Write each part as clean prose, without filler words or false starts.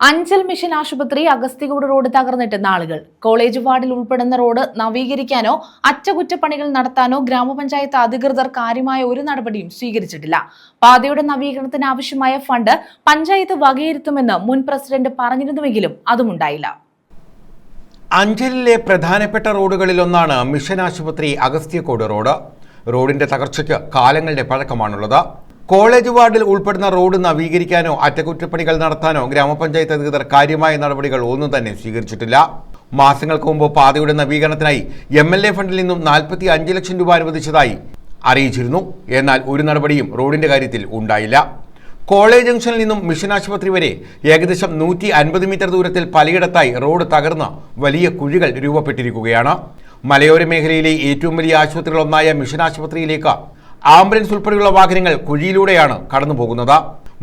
Anchal mission ആശുപത്രി അഗസ്തികോട് road തകർന്നിട്ട് നാളുകൾ. College വാർഡിൽ ഉൾപ്പെടുന്ന റോഡ് നവീകരിക്കാനോ അറ്റകുറ്റപ്പണികൾ നടത്താനോ ഗ്രാമപഞ്ചായത്ത് അധികൃതർ കാര്യമായ ഒരു നടപടിയും സ്വീകരിച്ചിട്ടില്ല. പാതയുടെ നവീകരണത്തിന് ആവശ്യമായ ഫണ്ട് പഞ്ചായത്ത് വകയിരുത്തുമെന്ന് മുൻ പ്രസിഡന്റ് പറഞ്ഞിരുന്നുവെങ്കിലും അതുമുണ്ടായില്ല. അഞ്ചലിലെ പ്രധാനപ്പെട്ട റോഡുകളിലൊന്നാണ് മിഷൻ ആശുപത്രി അഗസ്തികോട് റോഡ്. റോഡിന്റെ തകർച്ചയ്ക്ക് കാലങ്ങളുടെ പഴക്കമാണുള്ളത്. കോളേജ് വാർഡിൽ ഉൾപ്പെടുന്ന റോഡ് നവീകരിക്കാനോ അറ്റകുറ്റപ്പണികൾ നടത്താനോ ഗ്രാമപഞ്ചായത്ത് അധികൃതർ കാര്യമായ നടപടികൾ ഒന്നും തന്നെ സ്വീകരിച്ചിട്ടില്ല. മാസങ്ങൾക്ക് മുമ്പ് പാതയുടെ നവീകരണത്തിനായി MLA ഫണ്ടിൽ നിന്നും 45 ലക്ഷം രൂപ അനുവദിച്ചതായി അറിയിച്ചിരുന്നു. എന്നാൽ ഒരു നടപടിയും റോഡിന്റെ കാര്യത്തിൽ ഉണ്ടായില്ല. കോളേജ് ജംഗ്ഷനിൽ നിന്നും മിഷൻ ആശുപത്രി വരെ ഏകദേശം 150 മീറ്റർ ദൂരത്തിൽ പലയിടത്തായി റോഡ് തകർന്ന് വലിയ കുഴികൾ രൂപപ്പെട്ടിരിക്കുകയാണ്. മലയോര മേഖലയിലെ ഏറ്റവും വലിയ ആശുപത്രികളൊന്നായ മിഷൻ ആശുപത്രിയിലേക്ക് ആംബുലൻസ് ഉൾപ്പെടെയുള്ള വാഹനങ്ങൾ കുഴിയിലൂടെയാണ് കടന്നുപോകുന്നത്.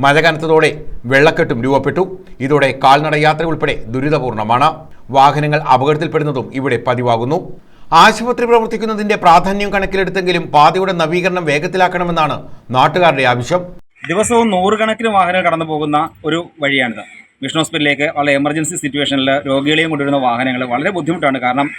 മഴ കനത്തതോടെ വെള്ളക്കെട്ടും രൂപപ്പെട്ടു. ഇതോടെ കാൽനട യാത്ര ഉൾപ്പെടെ ദുരിതപൂർണമാണ്. വാഹനങ്ങൾ അപകടത്തിൽപ്പെടുന്നതും ഇവിടെ പതിവാകുന്നു. ആശുപത്രി പ്രവർത്തിക്കുന്നതിന്റെ പ്രാധാന്യം കണക്കിലെടുത്തെങ്കിലും പാതയുടെ നവീകരണം വേഗത്തിലാക്കണമെന്നാണ് നാട്ടുകാരുടെ ആവശ്യം. ദിവസവും 100 കണക്കിന് വാഹനങ്ങൾ കടന്നു പോകുന്ന ഒരു വഴിയാണിത്. മിഷൻ ഹോസ്പിറ്റലിലേക്ക് വളരെ എമർജൻസി സിറ്റുവേഷനിൽ രോഗികളെയും കൊണ്ടുവരുന്ന വാഹനങ്ങൾ വളരെ ബുദ്ധിമുട്ടാണ്. കാരണം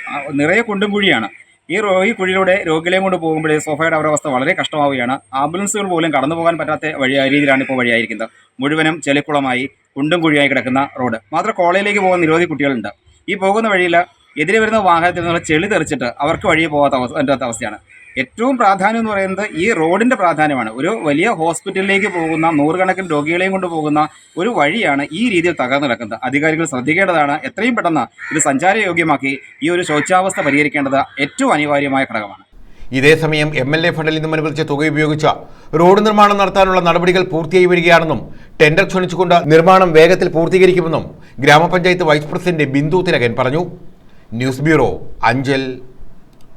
നിറയെ കുണ്ടും കുഴിയാണ്. ഈ കുഴിയിലൂടെ രോഗികളെയും കൊണ്ട് പോകുമ്പോഴേ സോഫയുടെ അവസ്ഥ വളരെ കഷ്ടമാവുകയാണ്. ആംബുലൻസുകൾ പോലും കടന്നു പോകാൻ പറ്റാത്ത രീതിയിലാണ് ഇപ്പോൾ വഴിയായിരിക്കുന്നത്. മുഴുവനും ചെളിക്കുളമായി കുണ്ടും കുഴിയായി കിടക്കുന്ന റോഡ്. മാത്രം കോളേജിലേക്ക് പോകുന്ന നിരവധി കുട്ടികളുണ്ട്. ഈ പോകുന്ന വഴിയിൽ എതിരെ വരുന്ന വാഹനത്തിൽ നിന്നുള്ള ചെളി തെറിച്ചിട്ട് അവർക്ക് വഴിയെ പോകാത്ത അവസ്ഥയാണ്. ഏറ്റവും പ്രാധാന്യം എന്ന് പറയുന്നത് ഈ റോഡിൻ്റെ പ്രാധാന്യമാണ്. ഒരു വലിയ ഹോസ്പിറ്റലിലേക്ക് പോകുന്ന 100 കണക്കിന് രോഗികളെയും കൊണ്ട് പോകുന്ന ഒരു വഴിയാണ് ഈ രീതിയിൽ തകർന്നു കിടക്കുന്നത്. അധികാരികൾ ശ്രദ്ധിക്കേണ്ടതാണ്. എത്രയും പെട്ടെന്ന് ഇത് സഞ്ചാരയോഗ്യമാക്കി ഈ ഒരു ശോച്യാവസ്ഥ പരിഹരിക്കേണ്ടത് ഏറ്റവും അനിവാര്യമായ ഘടകമാണ്. ഇതേസമയം MLA ഫണ്ടിൽ നിന്നും അനുവദിച്ച തുക ഉപയോഗിച്ച റോഡ് നിർമ്മാണം നടത്താനുള്ള നടപടികൾ പൂർത്തിയായി വരികയാണെന്നും ടെൻഡർ ക്ഷണിച്ചുകൊണ്ട് നിർമ്മാണം വേഗത്തിൽ പൂർത്തീകരിക്കുമെന്നും ഗ്രാമപഞ്ചായത്ത് വൈസ് പ്രസിഡന്റ് ബിന്ദു തിലകൻ പറഞ്ഞു. News bureau, Anchal.